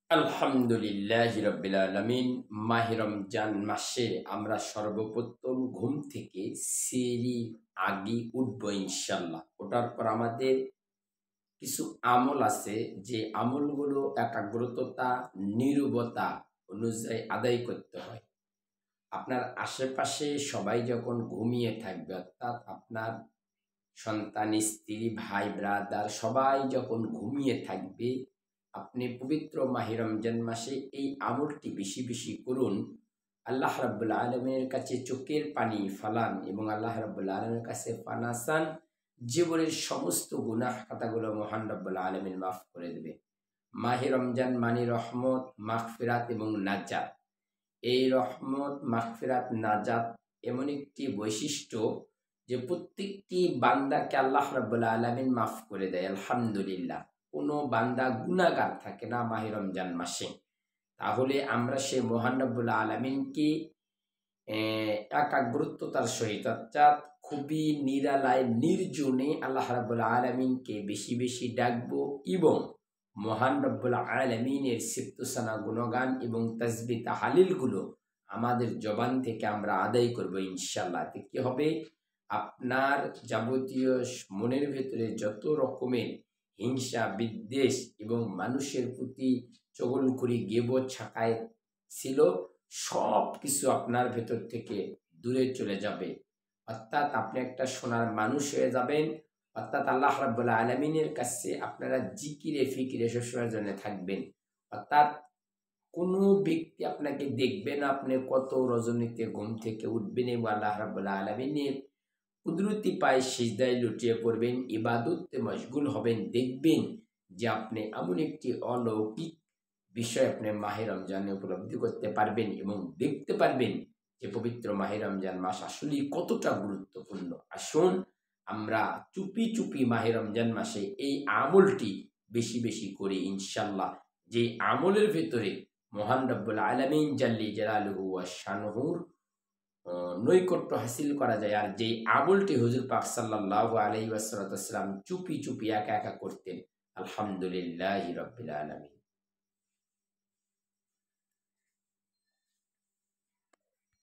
আলহামদুলিল্লাহি রাব্বিল আলামিন। মাহে রমজান মাসে আমরা সর্বপ্রথম ঘুম থেকে সেহরি আগে উঠবো ইনশাআল্লাহ। ওঠার পর আমাদের কিছু আমল আছে, যে আমলগুলো একাগ্রতা, নীরবতা অনুযায়ী আদায় করতে হয়। আপনার আশেপাশে সবাই যখন ঘুমিয়ে থাকবে, অর্থাৎ আপনার সন্তান, স্ত্রী, ভাই, ব্রাদার সবাই যখন ঘুমিয়ে থাকবে, আপনি পবিত্র মাহে রমজান মাসে এই আমলটি বেশি বেশি করুন। আল্লাহ রাব্বুল আলামিনের কাছে চোখের পানি ফালান এবং আল্লাহ রাব্বুল আলামিনের কাছে পানা চান। জীবনের সমস্ত গুনাহ খাতাগুলো মহান রাব্বুল আলামিন মাফ করে দেবে। মাহে রমজান মানে রহমত, মাগফিরাত এবং নাজাত। এই রহমত, মাগফিরাত, নাজাত এমন একটি বৈশিষ্ট্য যে প্রত্যেকটি বান্দাকে আল্লাহ রাব্বুল আলামিন মাফ করে দেয়। আলহামদুলিল্লাহ। কোনো বান্দা গুনাহগার থাকে না মাহে রমজান মাসে। তাহলে আমরা সে মহান রাব্বুল আলামিনকে একাগ্রতার সহিত, অর্থাৎ খুবই নিরালায় নির্জনে আল্লাহ রাব্বুল আলামিনকে বেশি বেশি ডাকবো এবং মহান রব্বুল আলামিনের সিফাত গুণগান এবং তাসবিহ তাহলিলগুলো আমাদের জবান থেকে আমরা আদায় করব ইনশাআল্লাহ। এতে কি হবে? আপনার যাবতীয় মনের ভেতরে যত রকমের হিংসা, বিদ্বেষ এবং মানুষের প্রতি চগলখড়ি, গীবত, ছাকায়াত ছিল, সব কিছু আপনার ভেতর থেকে দূরে চলে যাবে। অর্থাৎ আপনি একটা সোনার মানুষ হয়ে যাবেন। অর্থাৎ আল্লাহ রাব্বুল আলামিনের কাছে আপনারা জিকিরে ফিকিরে সবসময়ের জন্য থাকবেন। অর্থাৎ কোনো ব্যক্তি আপনাকে দেখবে না, আপনি কত রজনীতে ঘুম থেকে উঠবেন এবং আল্লাহ রাব্বুল আলামিনের কুদরতি পায়ে সিজদায় লুটিয়ে পড়বেন, ইবাদতে মশগুল হবেন। দেখবেন যে আপনি এমন একটি অলৌকিক বিষয় আপনি মাহে রমজানে উপলব্ধি করতে পারবেন এবং দেখতে পারবেন যে পবিত্র মাহে রমজান মাস আসলেই কতটা গুরুত্বপূর্ণ। আসুন আমরা চুপি চুপি মাহে রমজান মাসে এই আমলটি বেশি বেশি করি ইনশাআল্লাহ। যে আমলের ভেতরে মহান রব্বুল আলামিন জাল্লি জালালুহু ওয়া শানুহুর নৈকট্য হাসিল করা যায়। আর যে আমলটি হুজুর পাক সাল্লাল্লাহু আলাইহি ওয়াসাল্লাম চুপি চুপি একা একা করতেন। আলহামদুলিল্লাহি রাব্বিল আলামিন।